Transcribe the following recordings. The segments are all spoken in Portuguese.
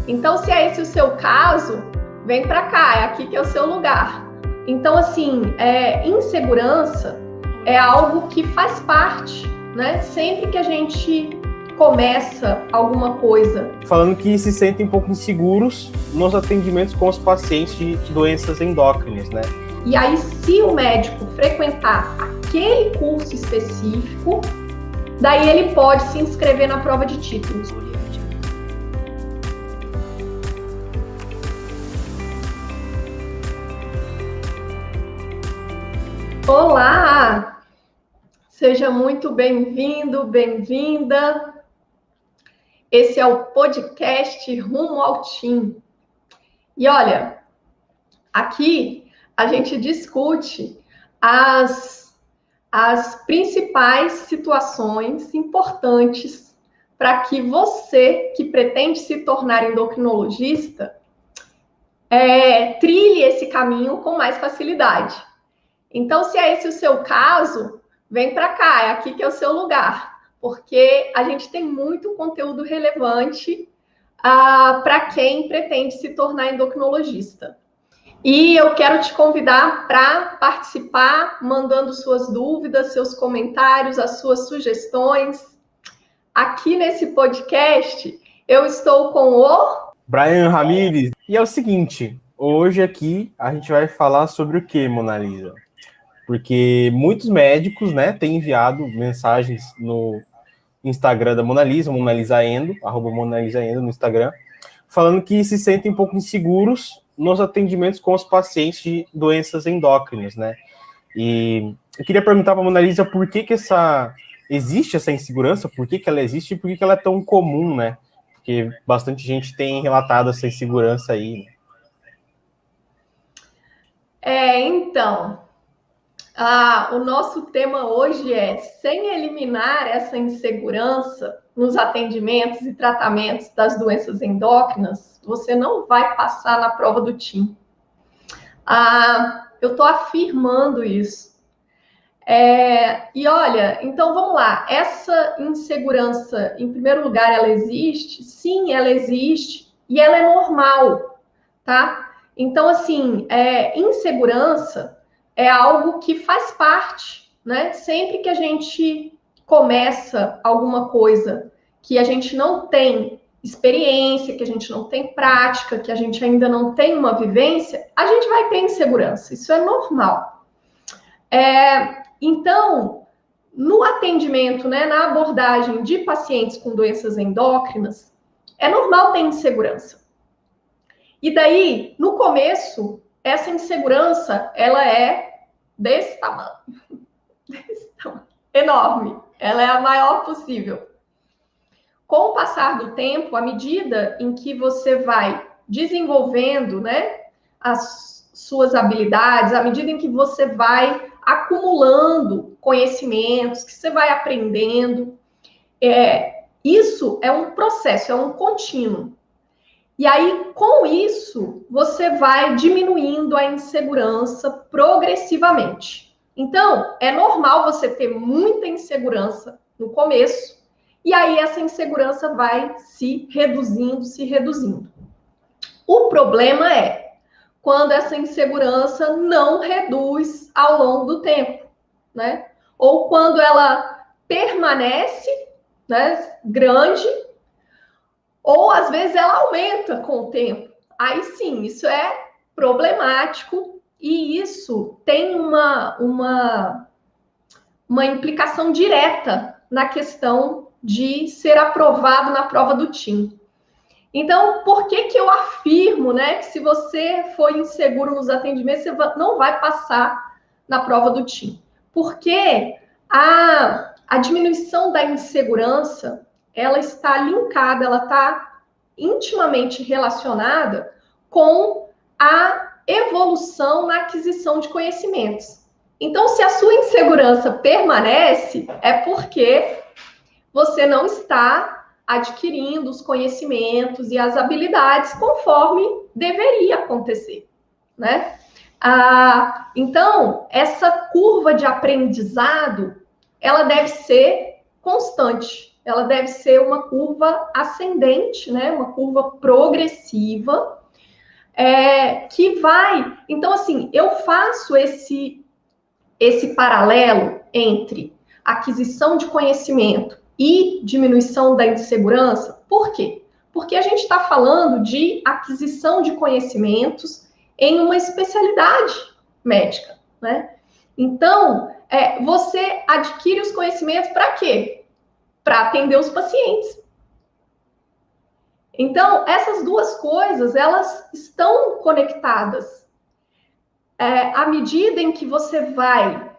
Então, se é esse o seu caso, vem para cá, é aqui que é o seu lugar. Então, assim, insegurança é algo que faz parte, né? Sempre que a gente começa alguma coisa. Falando que se sentem um pouco inseguros nos atendimentos com os pacientes de doenças endócrinas, né? E aí, se o médico frequentar aquele curso específico, daí ele pode se inscrever na prova de títulos. Olá! Seja muito bem-vindo, bem-vinda. Esse é o podcast Rumo ao TIM. E olha, aqui a gente discute as principais situações importantes para que você, que pretende se tornar endocrinologista, trilhe esse caminho com mais facilidade. Então, se é esse o seu caso, vem para cá, é aqui que é o seu lugar, porque a gente tem muito conteúdo relevante para quem pretende se tornar endocrinologista. E eu quero te convidar para participar, mandando suas dúvidas, seus comentários, as suas sugestões. Aqui nesse podcast, eu estou com o Brian Ramires. E é o seguinte, hoje aqui a gente vai falar sobre o que, Mona Lisa? Porque muitos médicos, né, têm enviado mensagens no Instagram da Mona Lisa Endo, @MonalisaEndo no Instagram, falando que se sentem um pouco inseguros nos atendimentos com os pacientes de doenças endócrinas, né? E eu queria perguntar para a Mona Lisa por que existe essa insegurança, por que ela existe e por que ela é tão comum, né? Porque bastante gente tem relatado essa insegurança aí. Então... o nosso tema hoje é: sem eliminar essa insegurança nos atendimentos e tratamentos das doenças endócrinas, você não vai passar na prova do TIM. Eu estou afirmando isso. E olha, então vamos lá. Essa insegurança, em primeiro lugar, ela existe? Sim, ela existe e ela é normal, tá? Então, assim, insegurança é algo que faz parte, né? Sempre que a gente começa alguma coisa que a gente não tem experiência, que a gente não tem prática, que a gente ainda não tem uma vivência, a gente vai ter insegurança. Isso é normal. Então, no atendimento, né, na abordagem de pacientes com doenças endócrinas, é normal ter insegurança. E daí, no começo, essa insegurança, ela é desse tamanho, enorme, ela é a maior possível. Com o passar do tempo, à medida em que você vai desenvolvendo, né, as suas habilidades, à medida em que você vai acumulando conhecimentos, que você vai aprendendo, isso é um processo, é um contínuo. E aí, com isso, você vai diminuindo a insegurança progressivamente. Então, é normal você ter muita insegurança no começo, e aí essa insegurança vai se reduzindo. O problema é quando essa insegurança não reduz ao longo do tempo, né? Ou quando ela permanece, né, grande, ou às vezes ela aumenta com o tempo. Aí sim, isso é problemático e isso tem uma implicação direta na questão de ser aprovado na prova do TIM. Então, por que eu afirmo, né, que se você for inseguro nos atendimentos, você não vai passar na prova do TIM? Porque a diminuição da insegurança, ela está linkada, ela está intimamente relacionada com a evolução na aquisição de conhecimentos. Então, se a sua insegurança permanece, é porque você não está adquirindo os conhecimentos e as habilidades conforme deveria acontecer, né? Então, essa curva de aprendizado, ela deve ser constante. ela deve ser uma curva ascendente, né? Uma curva progressiva, que vai... Então, assim, eu faço esse paralelo entre aquisição de conhecimento e diminuição da insegurança. Por quê? Porque a gente está falando de aquisição de conhecimentos em uma especialidade médica, né? Então, você adquire os conhecimentos para quê? Para atender os pacientes. Então, essas duas coisas, elas estão conectadas. À medida em que você vai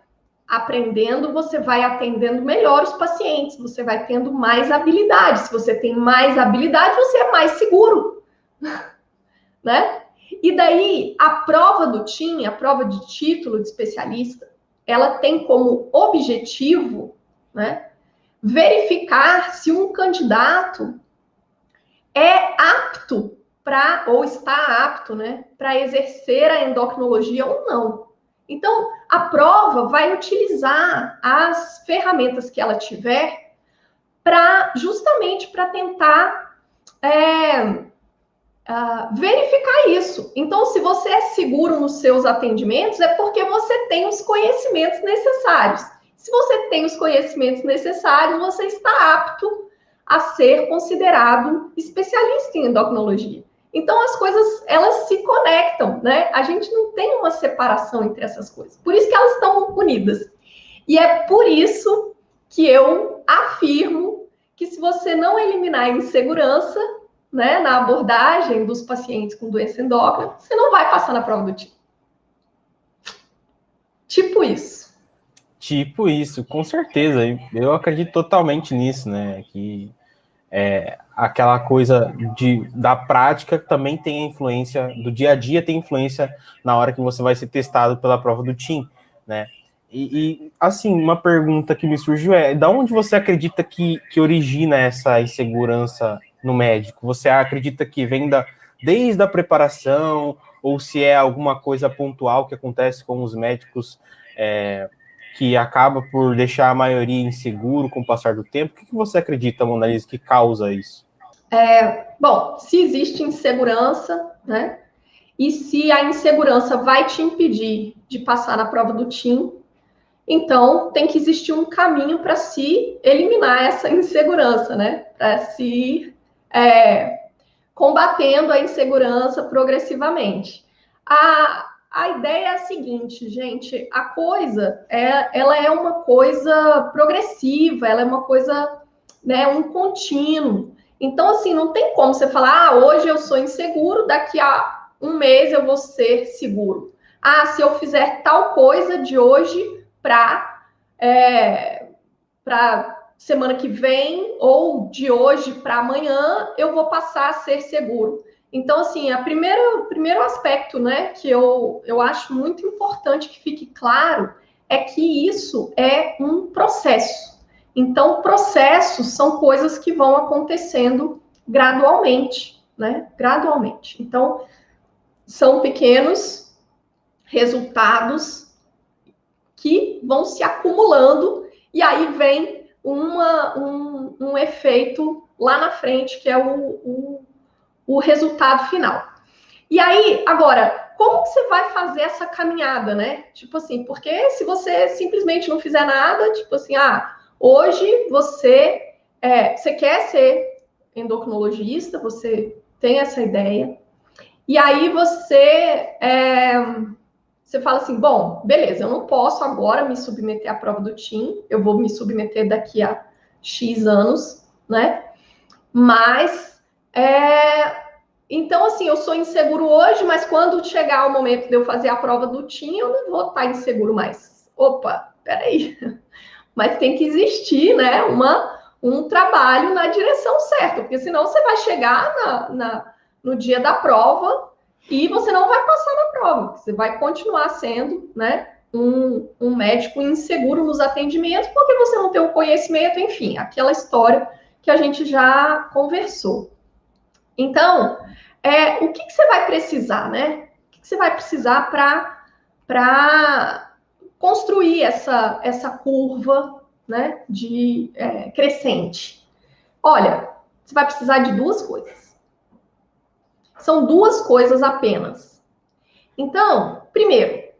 aprendendo, você vai atendendo melhor os pacientes, você vai tendo mais habilidade. Se você tem mais habilidade, você é mais seguro, né? E daí, a prova do TIM, a prova de título de especialista, ela tem como objetivo, né, verificar se um candidato é apto ou está apto, né, para exercer a endocrinologia ou não. Então, a prova vai utilizar as ferramentas que ela tiver justamente para tentar verificar isso. Então, se você é seguro nos seus atendimentos, é porque você tem os conhecimentos necessários. Se você tem os conhecimentos necessários, você está apto a ser considerado especialista em endocrinologia. Então, as coisas, elas se conectam, né? A gente não tem uma separação entre essas coisas. Por isso que elas estão unidas. E é por isso que eu afirmo que se você não eliminar a insegurança, né, na abordagem dos pacientes com doença endócrina, você não vai passar na prova do TIM. Tipo isso. Tipo isso, com certeza. Eu acredito totalmente nisso, né? Que aquela coisa da prática também tem a influência, do dia a dia tem influência na hora que você vai ser testado pela prova do TIM, né? E assim, uma pergunta que me surgiu da onde você acredita que origina essa insegurança no médico? Você acredita que vem desde a preparação, ou se é alguma coisa pontual que acontece com os médicos que acaba por deixar a maioria inseguro com o passar do tempo? O que você acredita, Mona Lisa, que causa isso? Bom, se existe insegurança, né? E se a insegurança vai te impedir de passar na prova do TIM, então tem que existir um caminho para se eliminar essa insegurança, né? Para se ir combatendo a insegurança progressivamente. A ideia é a seguinte, gente, a coisa, ela é uma coisa progressiva, ela é uma coisa, né, um contínuo. Então, assim, não tem como você falar, hoje eu sou inseguro, daqui a um mês eu vou ser seguro. Se eu fizer tal coisa de hoje para semana que vem ou de hoje para amanhã, eu vou passar a ser seguro. Então, assim, o primeiro aspecto, né, que eu acho muito importante que fique claro é que isso é um processo. Então, processos são coisas que vão acontecendo gradualmente, né? Gradualmente. Então, são pequenos resultados que vão se acumulando e aí vem um efeito lá na frente, que é o resultado final. E aí, agora, como que você vai fazer essa caminhada, né? Tipo assim, porque se você simplesmente não fizer nada, tipo assim, hoje você quer ser endocrinologista, você tem essa ideia, e aí você fala assim, bom, beleza, eu não posso agora me submeter à prova do TIM, eu vou me submeter daqui a X anos, né? Mas, então, assim, eu sou inseguro hoje, mas quando chegar o momento de eu fazer a prova do TIM, eu não vou estar inseguro mais. Opa, peraí. Mas tem que existir, né, um trabalho na direção certa, porque senão você vai chegar no dia da prova e você não vai passar na prova. Você vai continuar sendo, né, um médico inseguro nos atendimentos, porque você não tem o conhecimento, enfim, aquela história que a gente já conversou. Então, o que você vai precisar, né? O que você vai precisar para construir essa curva, né, de crescente? Olha, você vai precisar de duas coisas. São duas coisas apenas. Então, primeiro,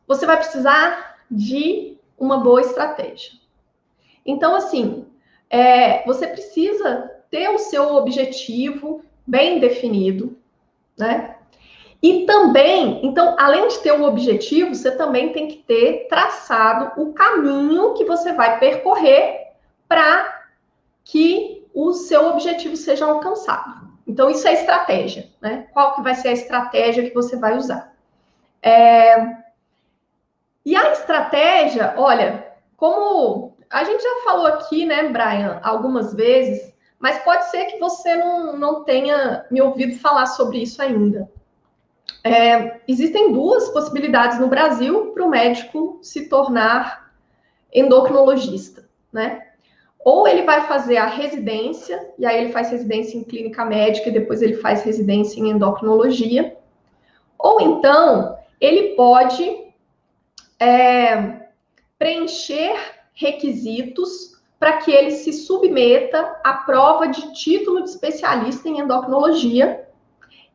você vai precisar de uma boa estratégia. Então, assim, você precisa ter o seu objetivo bem definido, né? E também, então, além de ter o objetivo, você também tem que ter traçado o caminho que você vai percorrer para que o seu objetivo seja alcançado. Então, isso é estratégia, né? Qual que vai ser a estratégia que você vai usar? E a estratégia, olha, como a gente já falou aqui, né, Brian, algumas vezes, mas pode ser que você não tenha me ouvido falar sobre isso ainda. Existem duas possibilidades no Brasil para o médico se tornar endocrinologista, né? Ou ele vai fazer a residência, e aí ele faz residência em clínica médica e depois ele faz residência em endocrinologia. Ou então, ele pode preencher requisitos para que ele se submeta à prova de título de especialista em endocrinologia.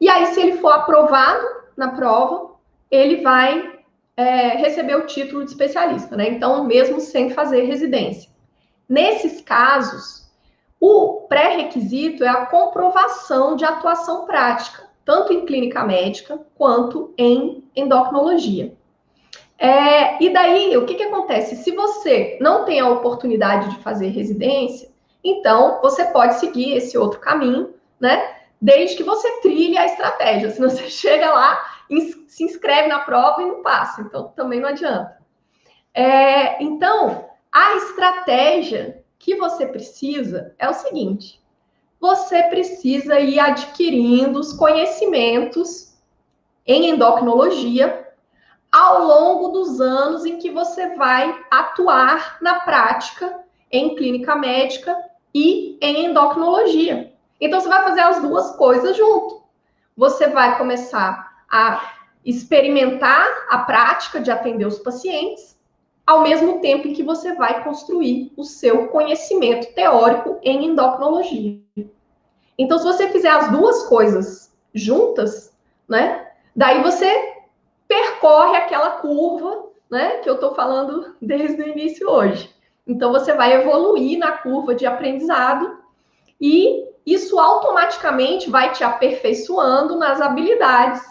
E aí, se ele for aprovado na prova, ele vai receber o título de especialista, né? Então, mesmo sem fazer residência. Nesses casos, o pré-requisito é a comprovação de atuação prática, tanto em clínica médica quanto em endocrinologia. E daí, o que acontece? Se você não tem a oportunidade de fazer residência, então você pode seguir esse outro caminho, né? Desde que você trilhe a estratégia. Senão você chega lá, se inscreve na prova e não passa. Então, também não adianta. Então, a estratégia que você precisa é o seguinte. Você precisa ir adquirindo os conhecimentos em endocrinologia ao longo dos anos em que você vai atuar na prática em clínica médica e em endocrinologia. Então, você vai fazer as duas coisas junto. Você vai começar a experimentar a prática de atender os pacientes, ao mesmo tempo em que você vai construir o seu conhecimento teórico em endocrinologia. Então, se você fizer as duas coisas juntas, né, daí você percorre aquela curva, né, que eu estou falando desde o início hoje. Então, você vai evoluir na curva de aprendizado e isso automaticamente vai te aperfeiçoando nas habilidades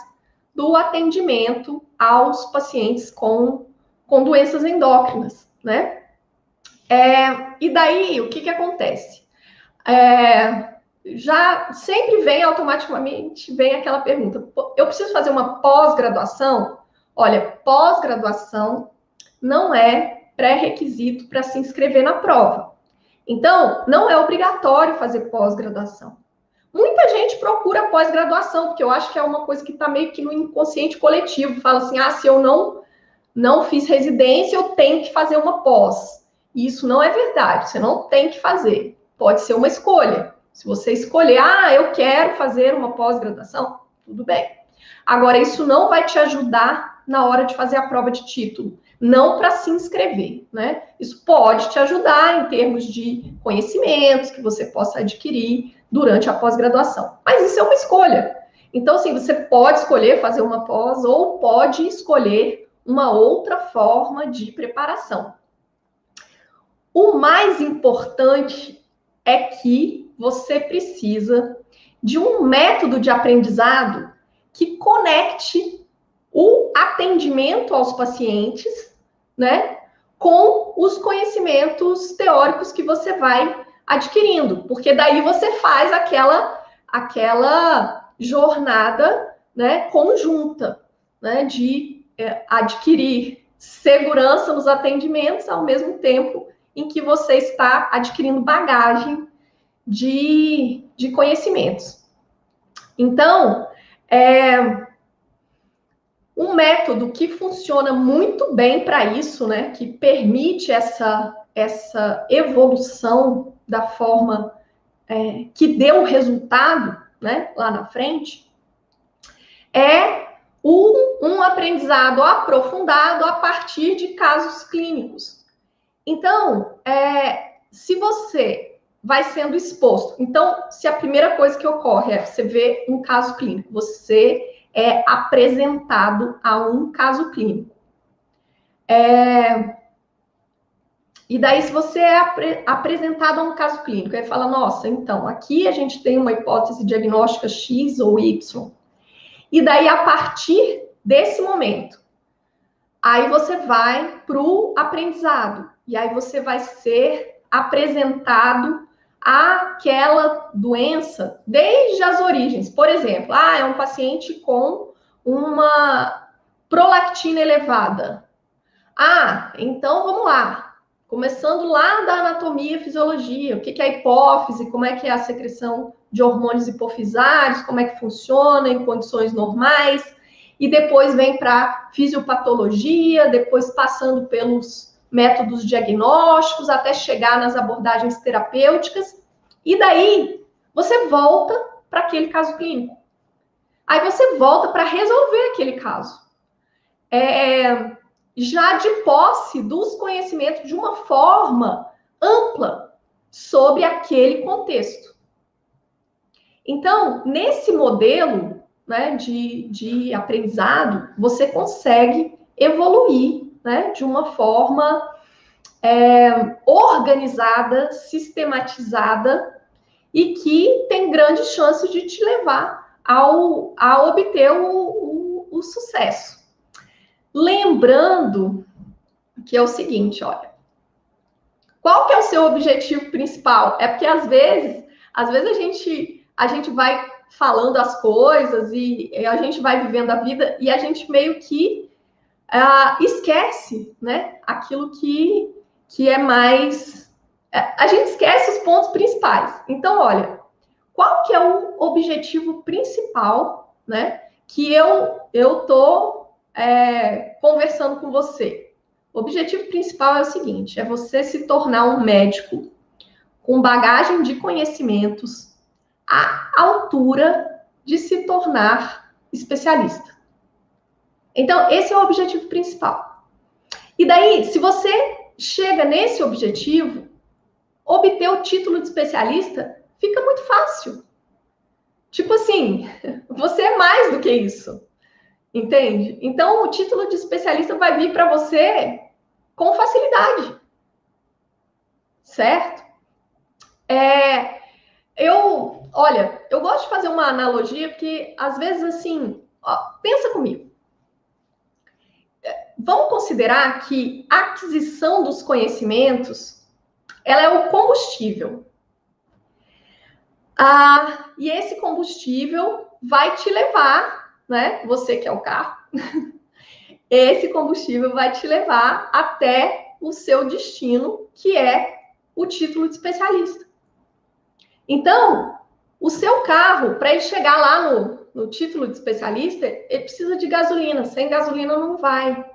do atendimento aos pacientes com doenças endócrinas, né? E daí, o que acontece? Já sempre vem automaticamente aquela pergunta: eu preciso fazer uma pós-graduação? Olha, pós-graduação não é pré-requisito para se inscrever na prova. Então, não é obrigatório fazer pós-graduação. Muita gente procura pós-graduação, porque eu acho que é uma coisa que está meio que no inconsciente coletivo. Fala assim, se eu não fiz residência, eu tenho que fazer uma pós. E isso não é verdade, você não tem que fazer. Pode ser uma escolha. Se você escolher, eu quero fazer uma pós-graduação, tudo bem. Agora, isso não vai te ajudar na hora de fazer a prova de título, não para se inscrever, né? Isso pode te ajudar em termos de conhecimentos que você possa adquirir durante a pós-graduação. Mas isso é uma escolha. Então, assim, você pode escolher fazer uma pós ou pode escolher uma outra forma de preparação. O mais importante é que você precisa de um método de aprendizado que conecte o atendimento aos pacientes, né, com os conhecimentos teóricos que você vai adquirindo, porque daí você faz aquela jornada, né, conjunta, né, de adquirir segurança nos atendimentos ao mesmo tempo em que você está adquirindo bagagem de conhecimentos. Então, um método que funciona muito bem para isso, né, que permite essa evolução da forma que deu o resultado, né, lá na frente, é um aprendizado aprofundado a partir de casos clínicos. Então, se você vai sendo exposto. Então, se a primeira coisa que ocorre é você vê um caso clínico, você é apresentado a um caso clínico. E daí, se você é apresentado a um caso clínico, aí fala, nossa, então, aqui a gente tem uma hipótese diagnóstica X ou Y. E daí, a partir desse momento, aí você vai para o aprendizado. E aí você vai ser apresentado àquela doença desde as origens. Por exemplo, é um paciente com uma prolactina elevada. Então vamos lá. Começando lá da anatomia e fisiologia, o que é a hipófise, como é que é a secreção de hormônios hipofisários, como é que funciona em condições normais, e depois vem para fisiopatologia, depois passando pelos métodos diagnósticos, até chegar nas abordagens terapêuticas, e daí você volta para aquele caso clínico. Aí você volta para resolver aquele caso. Já de posse dos conhecimentos de uma forma ampla sobre aquele contexto. Então, nesse modelo, né, de aprendizado, você consegue evoluir, né, de uma forma organizada, sistematizada e que tem grandes chances de te levar a obter o sucesso. Lembrando que é o seguinte, olha, qual que é o seu objetivo principal? É porque às vezes a gente vai falando as coisas e a gente vai vivendo a vida e a gente meio que esquece, né, aquilo que é mais... A gente esquece os pontos principais. Então, olha, qual que é o objetivo principal, né, que eu tô conversando com você? O objetivo principal é o seguinte, é você se tornar um médico com bagagem de conhecimentos à altura de se tornar especialista. Então, esse é o objetivo principal. E daí, se você chega nesse objetivo, obter o título de especialista fica muito fácil. Tipo assim, você é mais do que isso. Entende? Então, o título de especialista vai vir para você com facilidade. Certo? Olha, eu gosto de fazer uma analogia, porque às vezes assim, pensa comigo. Vamos considerar que a aquisição dos conhecimentos, ela é o combustível. E esse combustível vai te levar, né? Você que é o carro, esse combustível vai te levar até o seu destino, que é o título de especialista. Então, o seu carro, para ele chegar lá no título de especialista, ele precisa de gasolina. Sem gasolina não vai.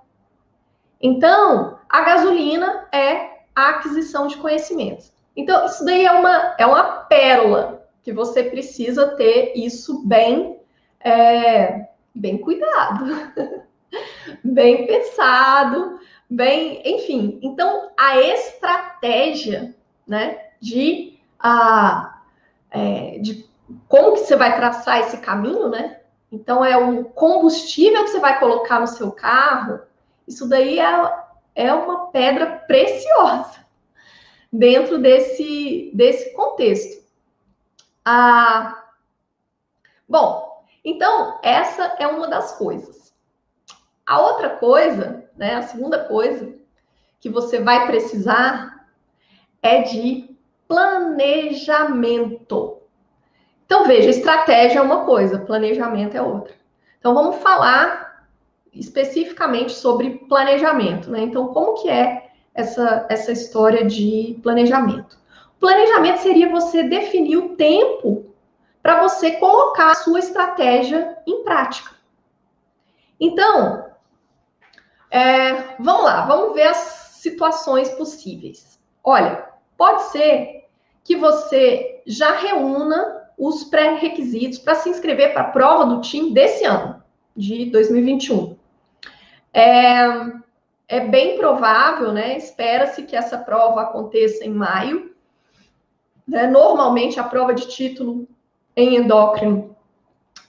Então, a gasolina é a aquisição de conhecimentos. Então, isso daí é uma pérola que você precisa ter isso bem cuidado, bem pensado, enfim. Então, a estratégia, né, de como que você vai traçar esse caminho, né? Então, é o combustível que você vai colocar no seu carro. Isso daí é uma pedra preciosa dentro desse contexto. Bom, então, essa é uma das coisas. A outra coisa, né, a segunda coisa que você vai precisar é de planejamento. Então, veja, estratégia é uma coisa, planejamento é outra. Então, vamos falar especificamente sobre planejamento, né? Então, como que é essa história de planejamento? Planejamento seria você definir o tempo para você colocar a sua estratégia em prática. Então, vamos lá, vamos ver as situações possíveis. Olha, pode ser que você já reúna os pré-requisitos para se inscrever para a prova do TIM desse ano, de 2021. É bem provável, né? Espera-se que essa prova aconteça em maio. né? Normalmente, a prova de título em endócrino,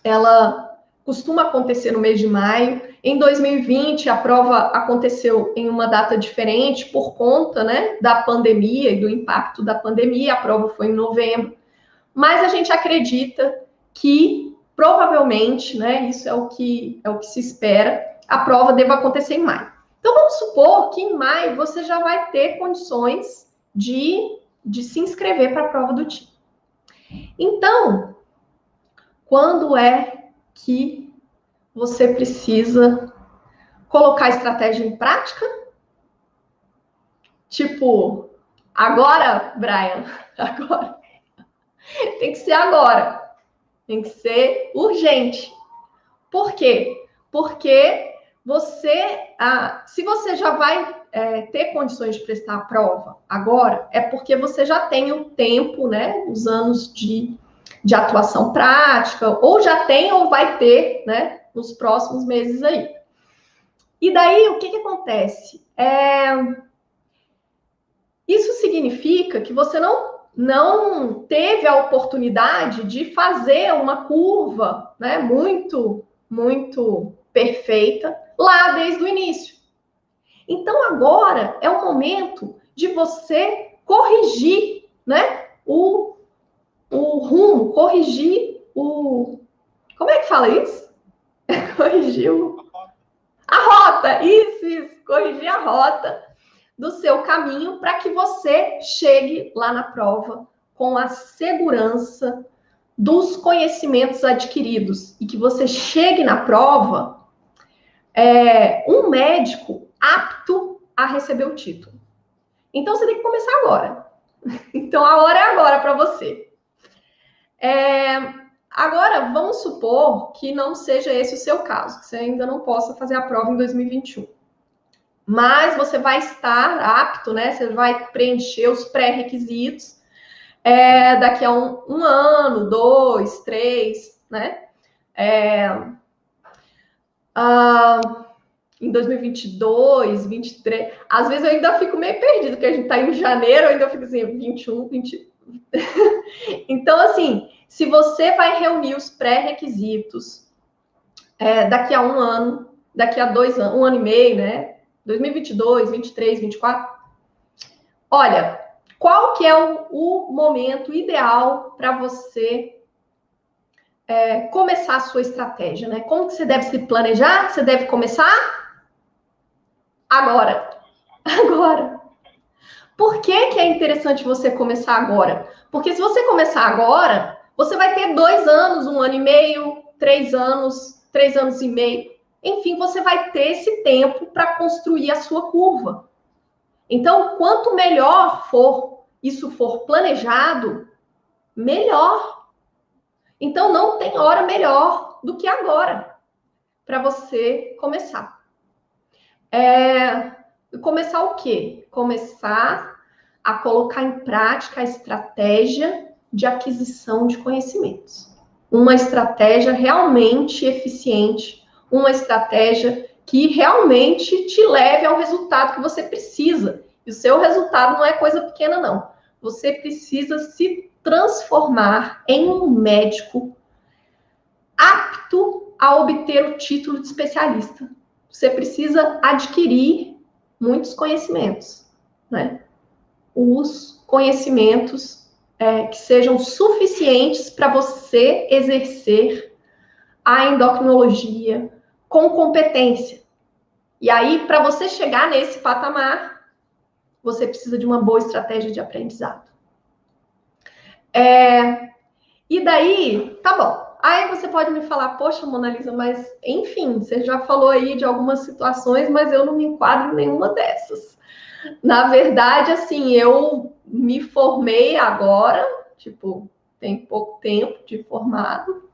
ela costuma acontecer no mês de maio. Em 2020, a prova aconteceu em uma data diferente por conta, né, da pandemia e do impacto da pandemia. A prova foi em novembro. Mas a gente acredita que, provavelmente, né, isso é o que se espera, a prova deva acontecer em maio. Então, vamos supor que em maio você já vai ter condições de se inscrever para a prova do TIM. Então, quando é que você precisa colocar a estratégia em prática? Tipo, agora, Brian, agora. Tem que ser agora. Tem que ser urgente. Por quê? Porque se você já vai ter condições de prestar a prova agora, é porque você já tem o tempo, né, os anos de atuação prática, ou já tem ou vai ter, né, nos próximos meses aí. E daí, o que acontece? Isso significa que você não teve a oportunidade de fazer uma curva, né, muito perfeita lá desde o início. Então, agora é o momento de você corrigir, né, o rumo, corrigir o... Como é que fala isso? Corrigir a rota, isso, corrigir a rota do seu caminho para que você chegue lá na prova com a segurança dos conhecimentos adquiridos e que você chegue na prova um médico apto a receber o título. Então, você tem que começar agora. Então, a hora é agora para você. Agora, vamos supor que não seja esse o seu caso, que você ainda não possa fazer a prova em 2021. Mas você vai estar apto, né? Você vai preencher os pré-requisitos daqui a um ano, 2, 3, né? Em 2022, 2023. Às vezes eu ainda fico meio perdido, porque a gente está em janeiro, eu ainda fico assim, 21, 20. Então, assim, se você vai reunir os pré-requisitos daqui a um ano, daqui a 2 anos, 1 ano e meio, né? 2022, 23, 24. Olha, qual que é o momento ideal para você começar a sua estratégia, né? Como que você deve se planejar? Você deve começar agora. Agora. Por que é interessante você começar agora? Porque se você começar agora, você vai ter 2 anos, 1 ano e meio, 3 anos, 3 anos e meio. Enfim, você vai ter esse tempo para construir a sua curva. Então, quanto melhor isso for planejado, melhor. Então, não tem hora melhor do que agora para você começar. Começar o quê? Começar a colocar em prática a estratégia de aquisição de conhecimentos. Uma estratégia realmente eficiente, uma estratégia que realmente te leve ao resultado que você precisa. E o seu resultado não é coisa pequena, não. Você precisa se transformar em um médico apto a obter o título de especialista. Você precisa adquirir muitos conhecimentos, né? Os conhecimentos que sejam suficientes para você exercer a endocrinologia com competência. E aí, para você chegar nesse patamar, você precisa de uma boa estratégia de aprendizado. E daí, tá bom. Aí você pode me falar, poxa, Mona Lisa, mas enfim, você já falou aí de algumas situações, mas eu não me enquadro em nenhuma dessas. Na verdade, assim, eu me formei agora, tipo, tem pouco tempo de formado,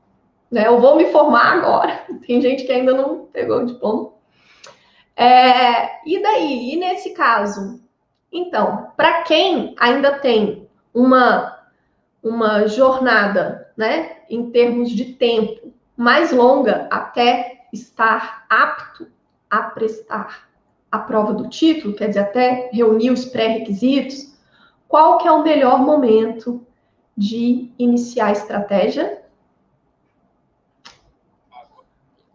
né? Eu vou me formar agora. Tem gente que ainda não pegou o diploma. E daí? E nesse caso? Então, para quem ainda tem uma jornada, né, em termos de tempo mais longa até estar apto a prestar a prova do título, quer dizer, até reunir os pré-requisitos, qual que é o melhor momento de iniciar a estratégia?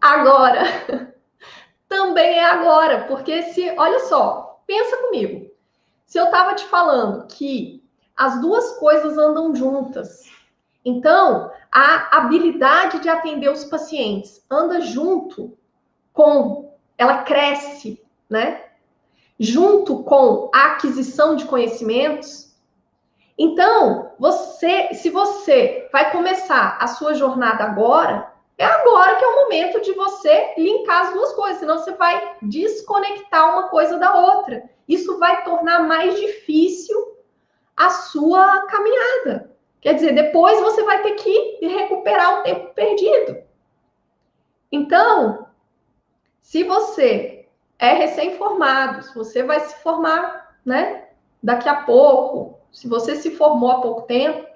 Agora. Também é agora, porque olha só, pensa comigo. Se eu estava te falando que as duas coisas andam juntas, então a habilidade de atender os pacientes anda junto ela cresce, né? Junto com a aquisição de conhecimentos. Então, se você vai começar a sua jornada agora, é agora que é o momento de você linkar as duas coisas, senão você vai desconectar uma coisa da outra. Isso vai tornar mais difícil a sua caminhada. Quer dizer, depois você vai ter que recuperar o tempo perdido. Então, se você é recém-formado, se você vai se formar, né, daqui a pouco, se você se formou há pouco tempo,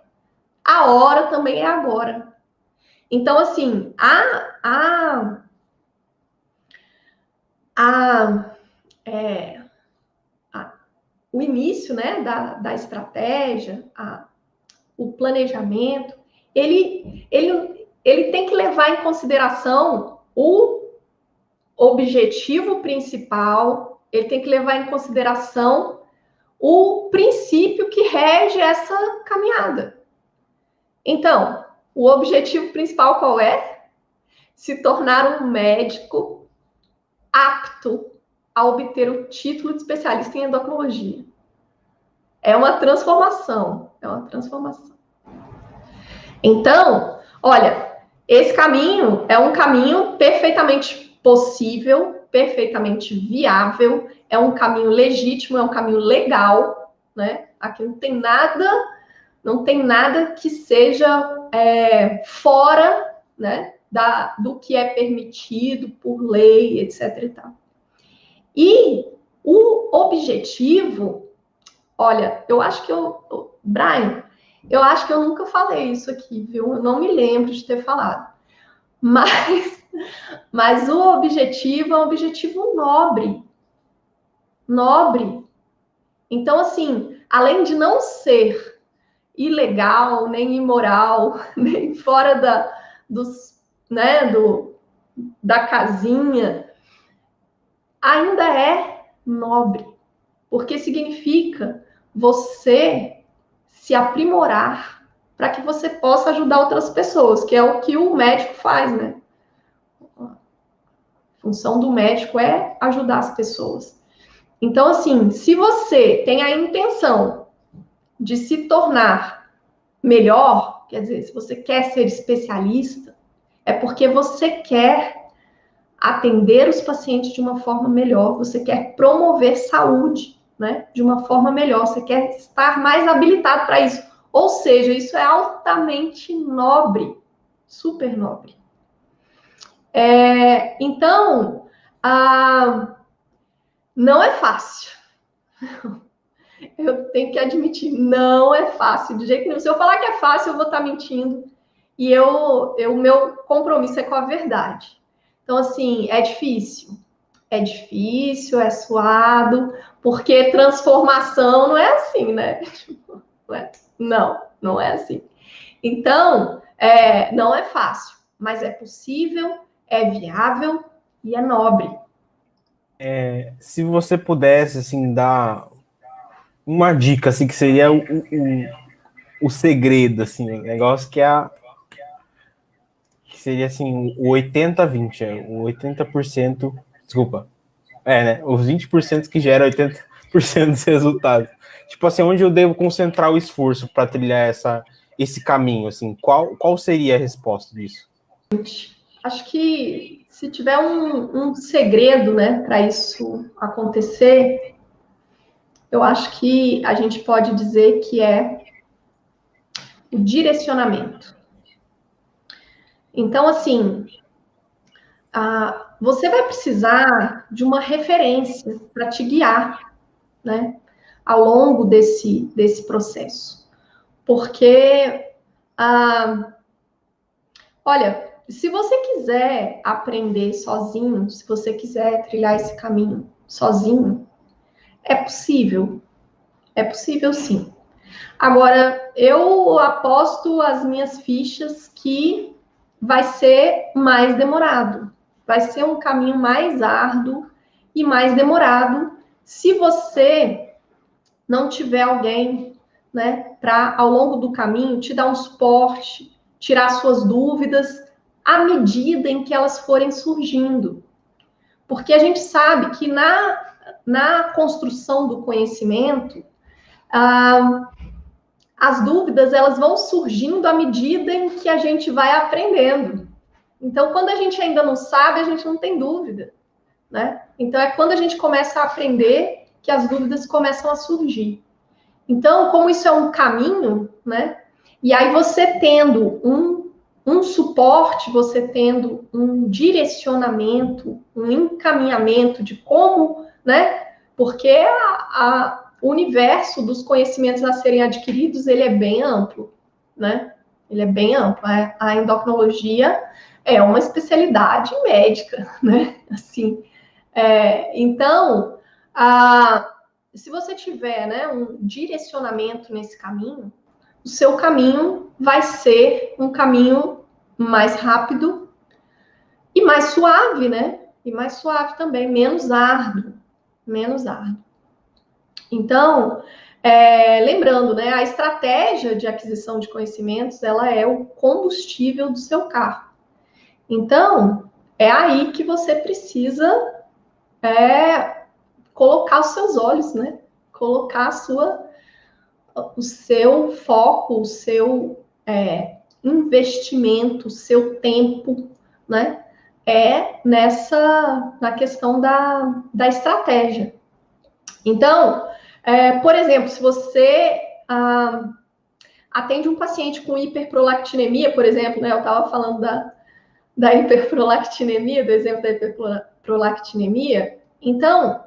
a hora também é agora. Então, assim, o início, né, da estratégia, o planejamento, ele tem que levar em consideração o objetivo principal, ele tem que levar em consideração o princípio que rege essa caminhada. Então, o objetivo principal qual é? Se tornar um médico apto a obter o título de especialista em endocrinologia. É uma transformação, Então, olha, esse caminho é um caminho perfeitamente possível, perfeitamente viável, é um caminho legítimo, é um caminho legal, né? Aqui não tem nada que seja fora, né, do que é permitido por lei, etc. E tal. E o objetivo, olha, eu acho que Brian, eu acho que eu nunca falei isso aqui, viu? Eu não me lembro de ter falado. Mas o objetivo é um objetivo nobre. Nobre. Então, assim, além de não ser ilegal, nem imoral, nem fora da casinha, ainda é nobre, porque significa você se aprimorar para que você possa ajudar outras pessoas, que é o que o médico faz, né? A função do médico é ajudar as pessoas. Então, assim, se você tem a intenção de se tornar melhor, quer dizer, se você quer ser especialista, é porque você quer atender os pacientes de uma forma melhor, você quer promover saúde, né, de uma forma melhor, você quer estar mais habilitado para isso. Ou seja, isso é altamente nobre, super nobre. Então, não é fácil. Eu tenho que admitir, não é fácil, de jeito nenhum. Se eu falar que é fácil, eu vou estar mentindo. E o meu compromisso é com a verdade. Então, assim, é difícil. É difícil, é suado, porque transformação não é assim, né? Não é assim. Então, não é fácil, mas é possível, é viável e é nobre. Se você pudesse, assim, dar uma dica, assim, que seria o segredo, assim, o negócio que seria, assim, o 80-20, o 80%, desculpa, né, os 20% que gera 80% dos resultados. Tipo assim, onde eu devo concentrar o esforço para trilhar esse caminho, assim, qual seria a resposta disso? Acho que se tiver um segredo, né, para isso acontecer, eu acho que a gente pode dizer que é o direcionamento. Então, assim, você vai precisar de uma referência para te guiar, né, ao longo desse processo. Porque, olha, se você quiser aprender sozinho, se você quiser trilhar esse caminho sozinho, é possível sim. Agora, eu aposto as minhas fichas que vai ser mais demorado. Vai ser um caminho mais árduo e mais demorado se você não tiver alguém, né, para ao longo do caminho te dar um suporte, tirar suas dúvidas à medida em que elas forem surgindo. Porque a gente sabe que na construção do conhecimento, as dúvidas elas vão surgindo à medida em que a gente vai aprendendo. Então, quando a gente ainda não sabe, a gente não tem dúvida, né? Então, é quando a gente começa a aprender que as dúvidas começam a surgir. Então, como isso é um caminho, né? E aí você tendo um suporte, você tendo um direcionamento, um encaminhamento de como, né? Porque o universo dos conhecimentos a serem adquiridos, ele é bem amplo, né? Ele é bem amplo. A endocrinologia é uma especialidade médica, né? Assim, então, se você tiver, né, um direcionamento nesse caminho, o seu caminho vai ser um caminho mais rápido e mais suave, né? E mais suave também, menos árduo, menos árduo. Então, lembrando, né, a estratégia de aquisição de conhecimentos, ela é o combustível do seu carro. Então, é aí que você precisa colocar os seus olhos, né? Colocar o seu foco, o seu investimento, o seu tempo, né? Na questão da estratégia. Então, por exemplo, se você atende um paciente com hiperprolactinemia, por exemplo, né? Eu estava falando da hiperprolactinemia, do exemplo da hiperprolactinemia. Então,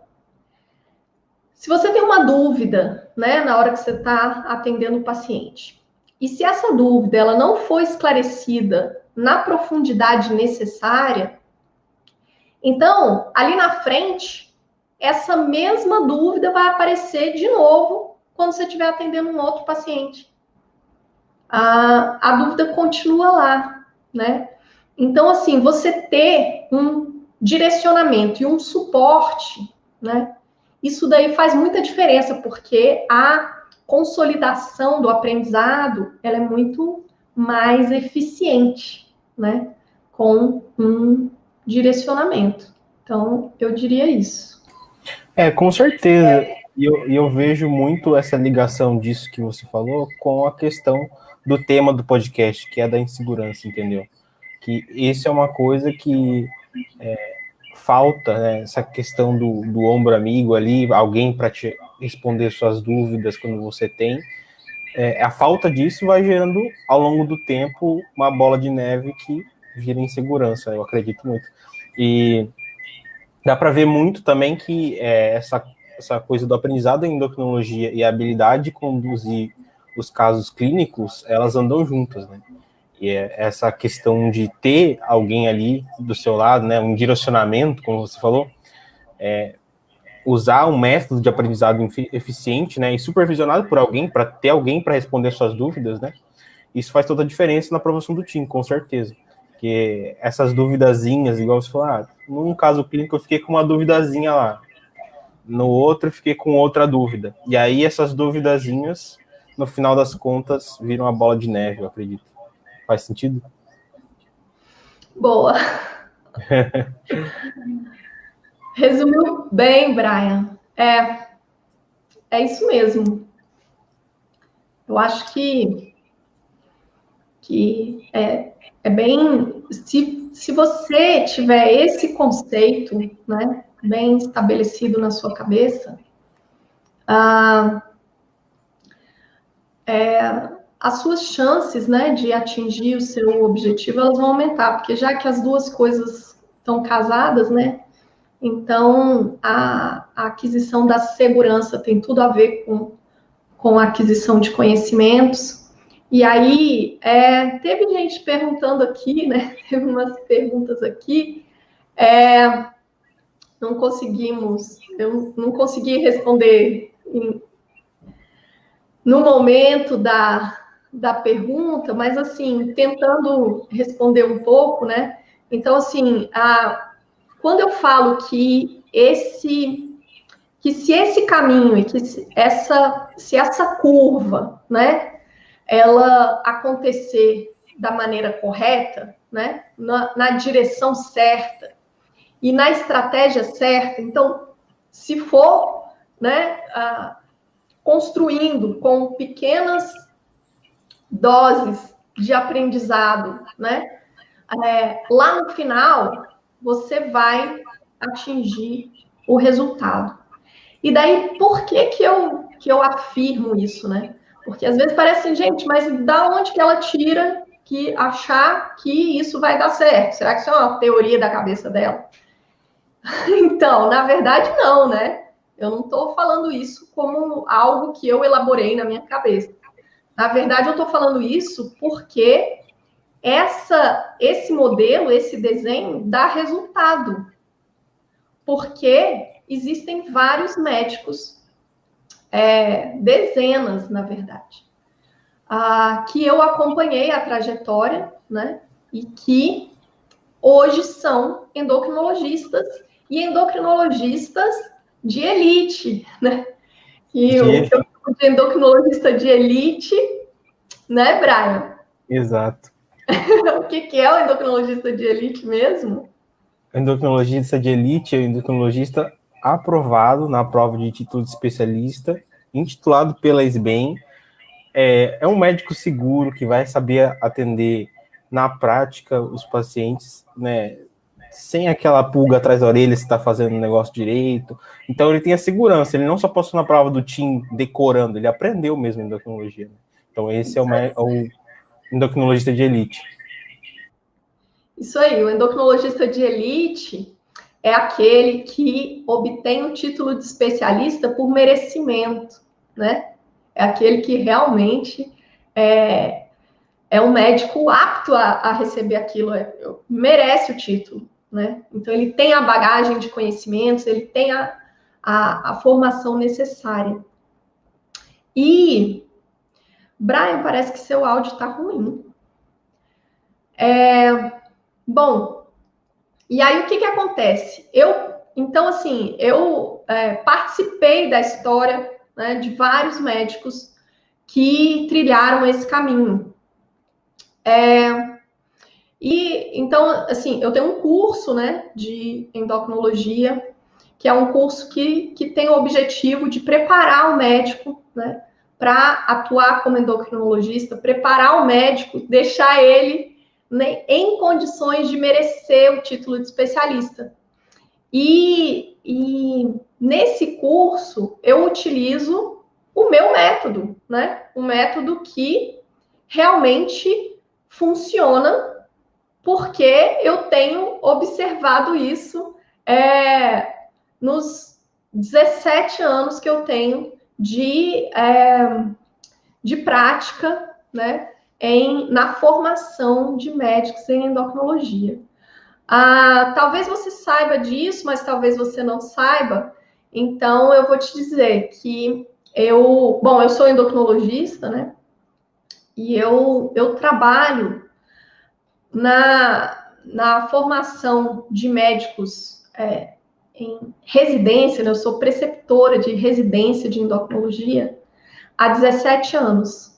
se você tem uma dúvida, né, na hora que você está atendendo o paciente, e se essa dúvida ela não for esclarecida na profundidade necessária, então, ali na frente, essa mesma dúvida vai aparecer de novo quando você estiver atendendo um outro paciente. A dúvida continua lá, né? Então, assim, você ter um direcionamento e um suporte, né? Isso daí faz muita diferença, porque a consolidação do aprendizado, ela é muito mais eficiente, né? Com um direcionamento. Então, eu diria isso. Com certeza. E eu vejo muito essa ligação disso que você falou com a questão do tema do podcast, que é da insegurança, entendeu? Que isso é uma coisa que falta, né? Essa questão do ombro amigo ali, alguém para te responder suas dúvidas quando você tem. A falta disso vai gerando, ao longo do tempo, uma bola de neve que vira insegurança, eu acredito muito. E dá para ver muito também que essa coisa do aprendizado em endocrinologia e a habilidade de conduzir os casos clínicos, elas andam juntas, né? E essa questão de ter alguém ali do seu lado, né, um direcionamento, como você falou, usar um método de aprendizado eficiente, né, e supervisionado por alguém, para ter alguém para responder suas dúvidas, né, isso faz toda a diferença na aprovação do time, com certeza. Porque essas duvidazinhas, igual você falou, num caso clínico eu fiquei com uma duvidazinha lá, no outro eu fiquei com outra dúvida. E aí essas duvidazinhas, no final das contas, viram uma bola de neve, eu acredito. Faz sentido? Boa. Resumiu bem, Brian. É isso mesmo. Eu acho que é bem... Se você tiver esse conceito, né, bem estabelecido na sua cabeça, as suas chances, né, de atingir o seu objetivo, elas vão aumentar, porque já que as duas coisas estão casadas, né, então a aquisição da segurança tem tudo a ver com a aquisição de conhecimentos. E aí, teve gente perguntando aqui, né, teve umas perguntas aqui, eu não consegui responder no momento da da pergunta, mas assim, tentando responder um pouco, né? Então, assim, quando eu falo que se esse caminho e que se essa curva, né, ela acontecer da maneira correta, né, na direção certa e na estratégia certa, então, se for, né, construindo com pequenas doses de aprendizado, né, lá no final, você vai atingir o resultado. E daí, por que eu afirmo isso, né? Porque às vezes parece assim, gente, mas da onde que ela tira que achar que isso vai dar certo? Será que isso é uma teoria da cabeça dela? Então, na verdade, não, né? Eu não estou falando isso como algo que eu elaborei na minha cabeça. Na verdade, eu estou falando isso porque esse modelo, esse desenho, dá resultado. Porque existem vários médicos, dezenas, na verdade, que eu acompanhei a trajetória, né? E que hoje são endocrinologistas e endocrinologistas de elite, né? E o que eu chamo de endocrinologista de elite, né, Brian? Exato. O que é o endocrinologista de elite mesmo? Endocrinologista de elite é o endocrinologista aprovado na prova de título de especialista, intitulado pela SBEM. É um médico seguro que vai saber atender na prática os pacientes, né, sem aquela pulga atrás da orelha se está fazendo o negócio direito. Então ele tem a segurança, ele não só passou na prova do TIM decorando, ele aprendeu mesmo endocrinologia. Então esse é o endocrinologista de elite. Isso aí, o endocrinologista de elite é aquele que obtém o título de especialista por merecimento, né? É aquele que realmente é um médico apto a receber aquilo, merece o título, né? Então, ele tem a bagagem de conhecimentos, ele tem a formação necessária. E, Brian, parece que seu áudio está ruim. Bom, e aí o que acontece? Então, assim, eu participei da história, né, de vários médicos que trilharam esse caminho. E então, assim, eu tenho um curso, né, de endocrinologia, que é um curso que tem o objetivo de preparar o médico, né, para atuar como endocrinologista, preparar o médico, deixar ele, né, em condições de merecer o título de especialista. E nesse curso eu utilizo o meu método, né? Um método que realmente funciona, porque eu tenho observado isso nos 17 anos que eu tenho de prática, né, na formação de médicos em endocrinologia. Talvez você saiba disso, mas talvez você não saiba. Então, eu vou te dizer que eu sou endocrinologista, né? E eu trabalho na formação de médicos em residência, né? Eu sou preceptora de residência de endocrinologia há 17 anos.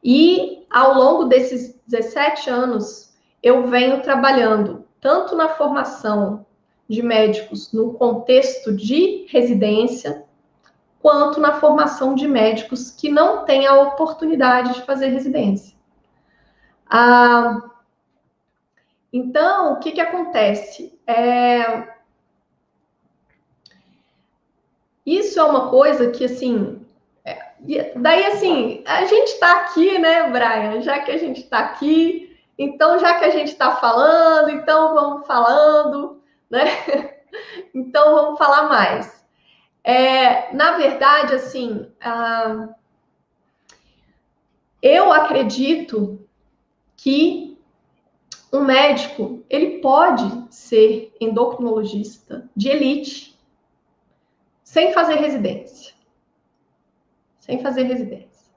E ao longo desses 17 anos, eu venho trabalhando tanto na formação de médicos no contexto de residência, quanto na formação de médicos que não têm a oportunidade de fazer residência. Então, o que acontece? Isso é uma coisa que, assim... Daí, assim, a gente está aqui, né, Brian? Já que a gente está aqui, então, já que a gente está falando, então vamos falando, né? Então, vamos falar mais. Na verdade, assim, eu acredito que um médico, ele pode ser endocrinologista de elite sem fazer residência. Sem fazer residência.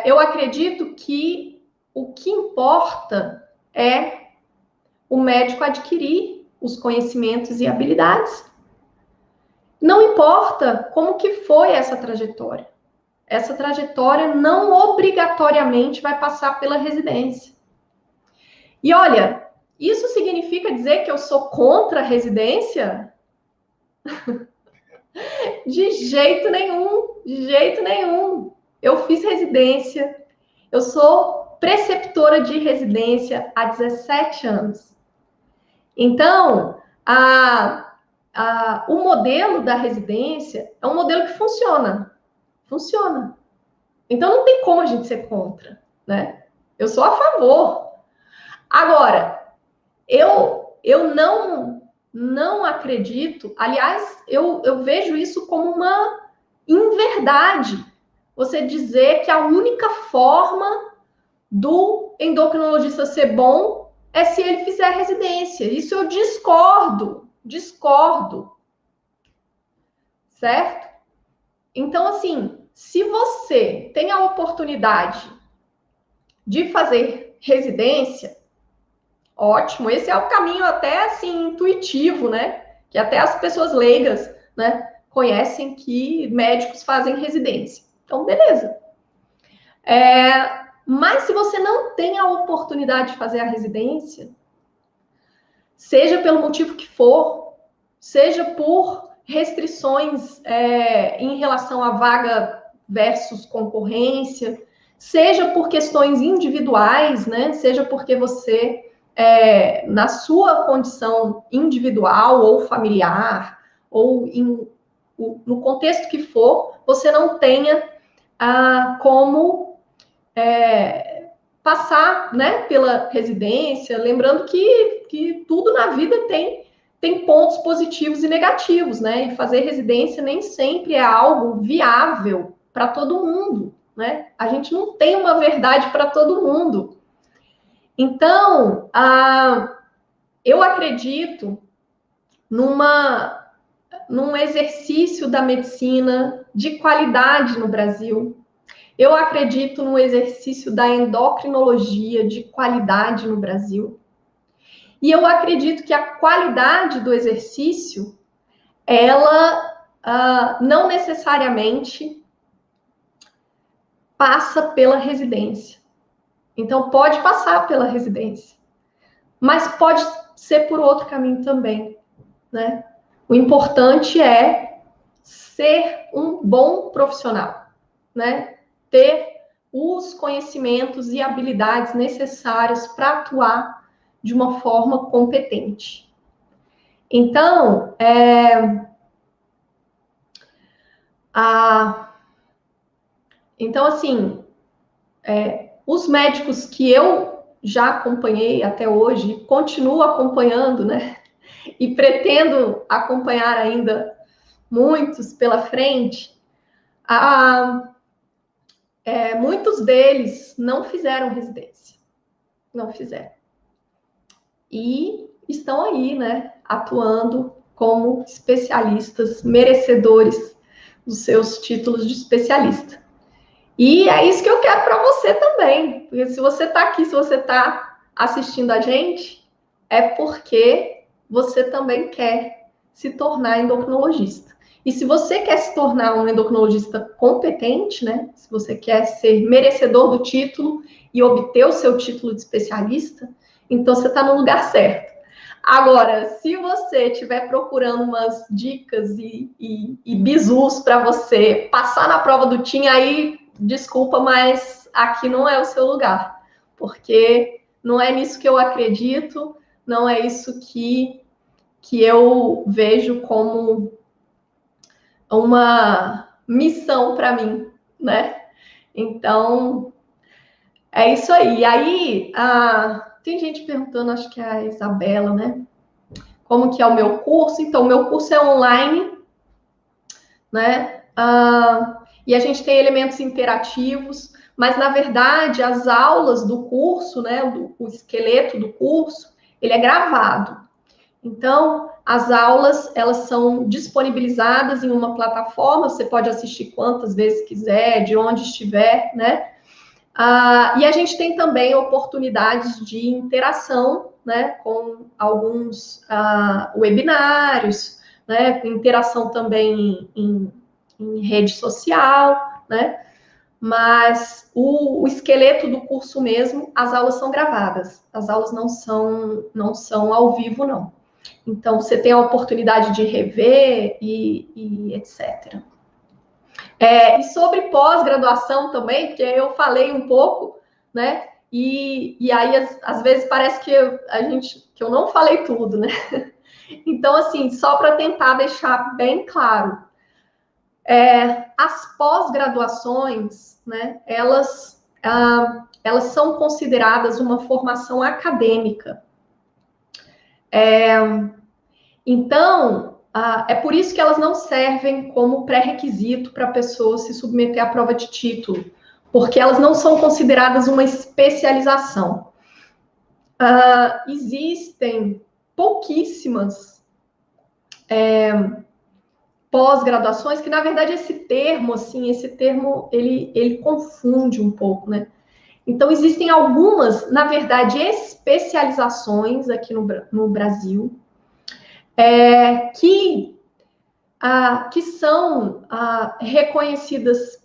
Eu acredito que o que importa é o médico adquirir os conhecimentos e habilidades. Não importa como que foi essa trajetória. Essa trajetória não obrigatoriamente vai passar pela residência. E olha, isso significa dizer que eu sou contra a residência? De jeito nenhum, de jeito nenhum. Eu fiz residência, eu sou preceptora de residência há 17 anos. Então, o modelo da residência é um modelo que funciona. Funciona. Então, não tem como a gente ser contra, né? Eu sou a favor. Agora, eu não acredito, aliás, eu vejo isso como uma inverdade. Você dizer que a única forma do endocrinologista ser bom é se ele fizer residência. Isso eu discordo. Certo? Então, assim, se você tem a oportunidade de fazer residência, ótimo, esse é o caminho até, assim, intuitivo, né? Que até as pessoas leigas, né, conhecem que médicos fazem residência. Então, beleza. Mas se você não tem a oportunidade de fazer a residência, seja pelo motivo que for, seja por restrições em relação à vaga versus concorrência, seja por questões individuais, né? Seja porque você, na sua condição individual ou familiar, ou no contexto que for, você não tenha como passar, né, pela residência, lembrando que tudo na vida tem pontos positivos e negativos, né? E fazer residência nem sempre é algo viável para todo mundo, né? A gente não tem uma verdade para todo mundo. Então, eu acredito num exercício da medicina de qualidade no Brasil. Eu acredito no exercício da endocrinologia de qualidade no Brasil. E eu acredito que a qualidade do exercício, ela não necessariamente passa pela residência. Então, pode passar pela residência, mas pode ser por outro caminho também, né? O importante é ser um bom profissional, né? Ter os conhecimentos e habilidades necessárias para atuar de uma forma competente. Então, assim, os médicos que eu já acompanhei até hoje, continuo acompanhando, né? E pretendo acompanhar ainda muitos pela frente, muitos deles não fizeram residência. Não fizeram. E estão aí, né? Atuando como especialistas, merecedores dos seus títulos de especialista. E é isso que eu quero para você também. Porque se você está aqui, se você está assistindo a gente, é porque você também quer se tornar endocrinologista. E se você quer se tornar um endocrinologista competente, né? Se você quer ser merecedor do título e obter o seu título de especialista, então você está no lugar certo. Agora, se você estiver procurando umas dicas e bizus para você passar na prova do TIM, aí, desculpa, mas aqui não é o seu lugar. Porque não é nisso que eu acredito, não é isso que eu vejo como uma missão para mim, né? Então, é isso aí. E aí, tem gente perguntando, acho que é a Isabela, né? Como que é o meu curso? Então, o meu curso é online, né? E a gente tem elementos interativos, mas, na verdade, as aulas do curso, né? O esqueleto do curso, ele é gravado. Então, as aulas, elas são disponibilizadas em uma plataforma, você pode assistir quantas vezes quiser, de onde estiver, né? E a gente tem também oportunidades de interação, né, com alguns webinários, né, interação também em rede social, né? Mas o esqueleto do curso mesmo, as aulas são gravadas, as aulas não são ao vivo, não. Então, você tem a oportunidade de rever e etc. E sobre pós-graduação também, porque eu falei um pouco, né? E aí, às vezes, parece que eu não falei tudo, né? Então, assim, só para tentar deixar bem claro, as pós-graduações, né? Elas são consideradas uma formação acadêmica. Então, é por isso que elas não servem como pré-requisito para a pessoa se submeter à prova de título, porque elas não são consideradas uma especialização. Existem pouquíssimas pós-graduações que, na verdade, esse termo, ele confunde um pouco, né? Então, existem algumas, na verdade, especializações aqui no Brasil, que são reconhecidas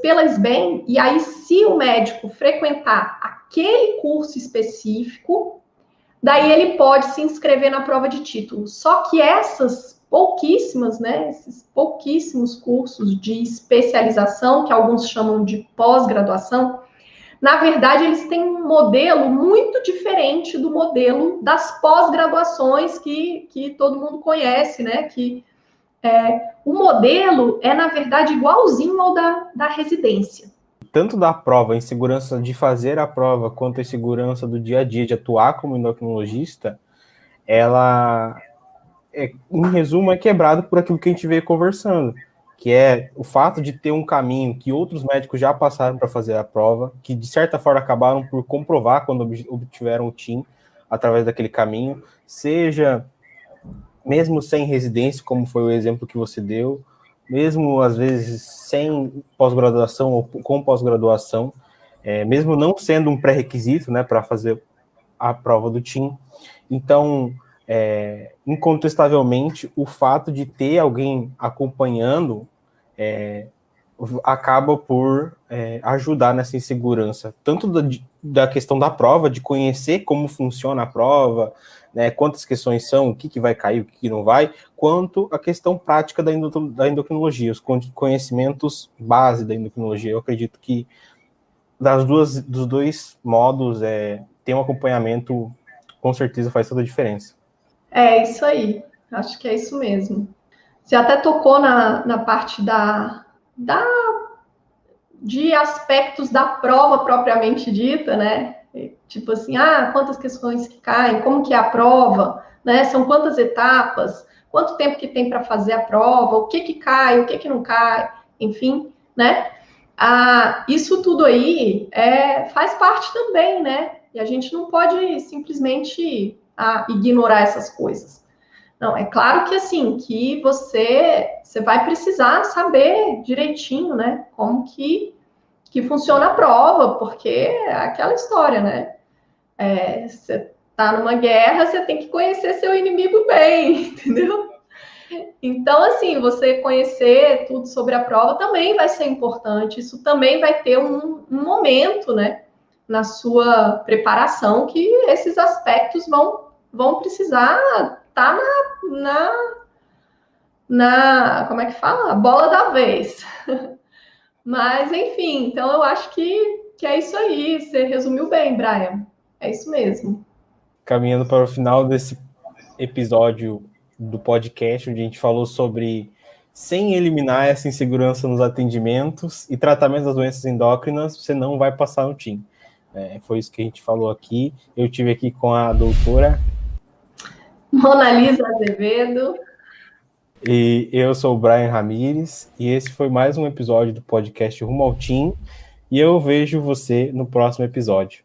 pela SBEM, e aí, se o médico frequentar aquele curso específico, daí ele pode se inscrever na prova de título. Só que essas pouquíssimas, né, esses pouquíssimos cursos de especialização, que alguns chamam de pós-graduação, na verdade, eles têm um modelo muito diferente do modelo das pós-graduações que todo mundo conhece, né? Que o modelo é, na verdade, igualzinho ao da residência. Tanto da prova, a insegurança de fazer a prova, quanto a insegurança do dia a dia de atuar como endocrinologista, ela, em resumo, é quebrada por aquilo que a gente veio conversando, que é o fato de ter um caminho que outros médicos já passaram para fazer a prova, que de certa forma acabaram por comprovar quando obtiveram o TIM através daquele caminho, seja mesmo sem residência, como foi o exemplo que você deu, mesmo às vezes sem pós-graduação ou com pós-graduação, mesmo não sendo um pré-requisito, né, para fazer a prova do TIM. Então, incontestavelmente, o fato de ter alguém acompanhando acaba por ajudar nessa insegurança, tanto da questão da prova, de conhecer como funciona a prova, né, quantas questões são, o que vai cair, o que não vai, quanto a questão prática da endocrinologia, os conhecimentos base da endocrinologia. Eu acredito que dos dois modos, ter um acompanhamento, com certeza faz toda a diferença. É isso aí, acho que é isso mesmo. Você até tocou na parte de aspectos da prova propriamente dita, né? Tipo assim, quantas questões que caem, como que é a prova, né? São quantas etapas, quanto tempo que tem para fazer a prova, o que cai, o que não cai, enfim, né? Isso tudo aí faz parte também, né? E a gente não pode simplesmente ignorar essas coisas. Não, é claro que assim, que você vai precisar saber direitinho, né? Como que funciona a prova, porque é aquela história, né? Você tá numa guerra, você tem que conhecer seu inimigo bem, entendeu? Então, assim, você conhecer tudo sobre a prova também vai ser importante. Isso também vai ter um momento, né, na sua preparação que esses aspectos vão precisar estar como é que fala? Bola da vez. Mas, enfim, então eu acho que é isso aí. Você resumiu bem, Brian. É isso mesmo. Caminhando para o final desse episódio do podcast, onde a gente falou sobre sem eliminar essa insegurança nos atendimentos e tratamento das doenças endócrinas, você não vai passar no TIM. Foi isso que a gente falou aqui. Eu tive aqui com a doutora Monalisa Azevedo. E eu sou o Brian Ramires, e esse foi mais um episódio do podcast Rumo ao TIM, e eu vejo você no próximo episódio.